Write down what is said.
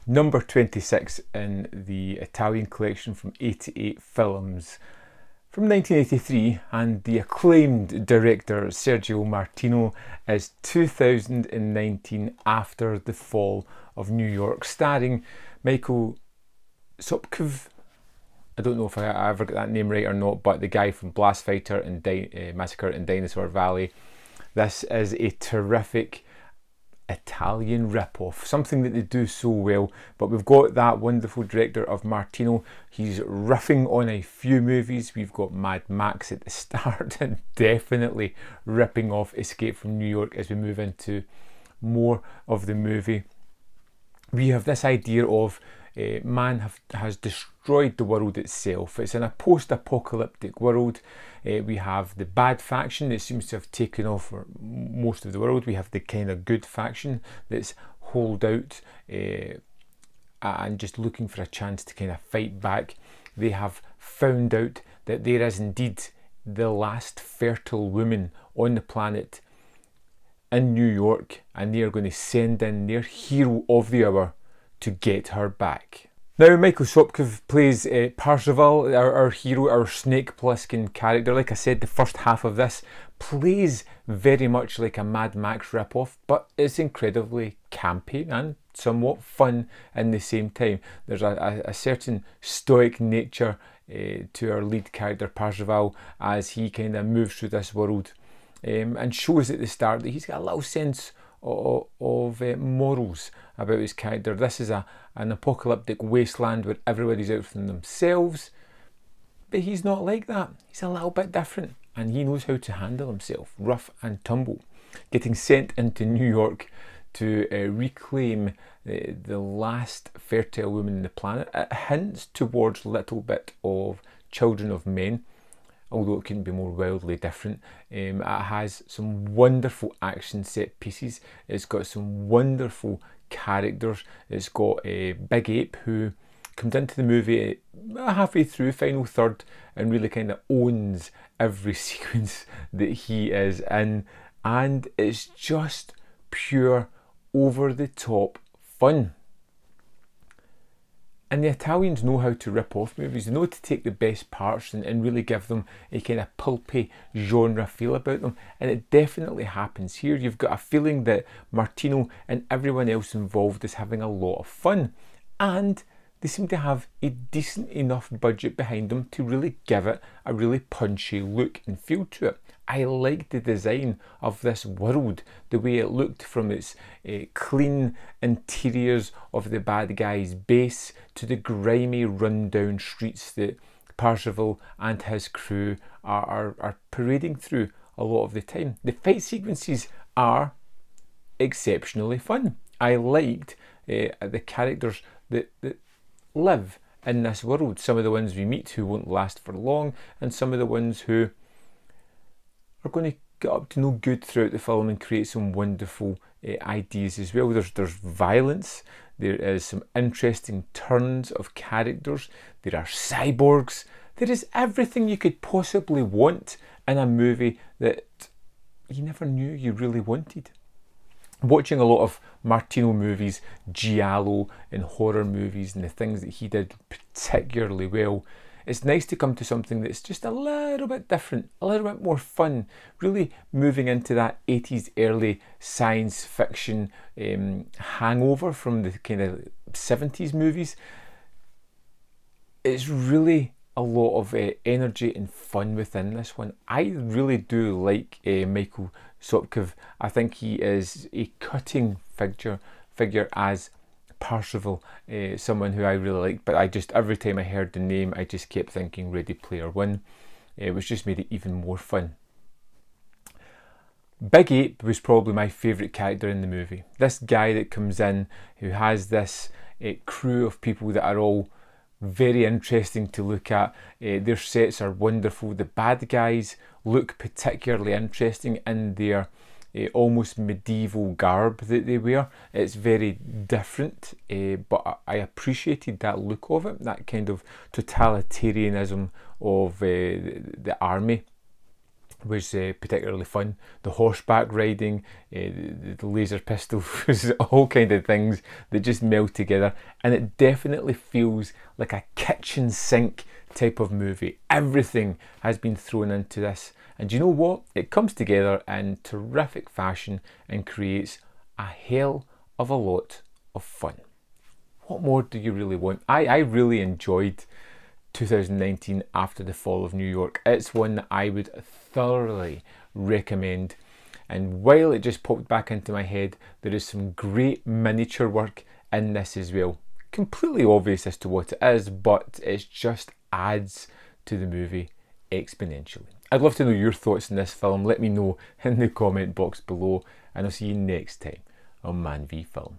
Number 26 in the Italian collection from 88 films from 1983, and the acclaimed director Sergio Martino is 2019 After the Fall of New York, starring Michael Sopkov. I don't know if I ever got that name right or not, but the guy from Blast Fighter and Massacre in Dinosaur Valley. This is a terrific Italian rip-off, something that they do so well, but we've got that wonderful director of Martino. He's riffing on a few movies. We've got Mad Max at the start and definitely ripping off Escape from New York as we move into more of the movie. We have this idea of man has destroyed the world itself. It's in a post-apocalyptic world. We have the bad faction that seems to have taken off for most of the world. We have the kind of good faction that's holed out and just looking for a chance to kind of fight back. They have found out that there is indeed the last fertile woman on the planet in New York, and they are going to send in their hero of the hour to get her back. Now, Michael Sopkov plays Parsifal, our hero, our Snake Plissken character. Like I said, the first half of this plays very much like a Mad Max ripoff, but it's incredibly campy and somewhat fun in the same time. There's a certain stoic nature to our lead character Parsifal as he kind of moves through this world and shows at the start that he's got a little sense of morals about his character. This is an apocalyptic wasteland where everybody's out for themselves, but he's not like that. He's a little bit different, and he knows how to handle himself, rough and tumble. Getting sent into New York to reclaim the last fertile woman on the planet, it hints towards a little bit of Children of Men, although it couldn't be more wildly different. It has some wonderful action set pieces. It's got some wonderful characters. It's got a Big Ape who comes into the movie halfway through, final third, and really kind of owns every sequence that he is in. And it's just pure over-the-top fun. And the Italians know how to rip off movies. They know to take the best parts and really give them a kind of pulpy genre feel about them. And it definitely happens here. You've got a feeling that Martino and everyone else involved is having a lot of fun. And they seem to have a decent enough budget behind them to really give it a really punchy look and feel to it. I like the design of this world, the way it looked from its clean interiors of the bad guy's base to the grimy rundown streets that Parsifal and his crew are parading through a lot of the time. The fight sequences are exceptionally fun. I liked the characters that live in this world. Some of the ones we meet who won't last for long, and some of the ones who are going to get up to no good throughout the film and create some wonderful ideas as well. There's violence, there is some interesting turns of characters, there are cyborgs, there is everything you could possibly want in a movie that you never knew you really wanted. Watching a lot of Martino movies, giallo and horror movies and the things that he did particularly well, it's nice to come to something that's just a little bit different, a little bit more fun, really moving into that 80s early science fiction hangover from the kind of 70s movies. It's really a lot of energy and fun within this one. I really do like Michael Sopkov. I think he is a cutting figure as Parsifal, someone who I really like, but every time I heard the name I just kept thinking Ready Player One, which just made it even more fun. Big Ape was probably my favourite character in the movie. This guy that comes in who has this crew of people that are all very interesting to look at. Their sets are wonderful. The bad guys look particularly interesting in their almost medieval garb that they wear. It's very different, but I appreciated that look of it, that kind of totalitarianism of the army. was particularly fun. The horseback riding, the laser pistols, all kind of things that just meld together, and it definitely feels like a kitchen sink type of movie. Everything has been thrown into this, and you know what? It comes together in terrific fashion and creates a hell of a lot of fun. What more do you really want? I really enjoyed 2019 After the Fall of New York. It's one that I would thoroughly recommend, and while it just popped back into my head, there is some great miniature work in this as well. Completely obvious as to what it is, but it just adds to the movie exponentially. I'd love to know your thoughts on this film. Let me know in the comment box below, and I'll see you next time on Man v Film.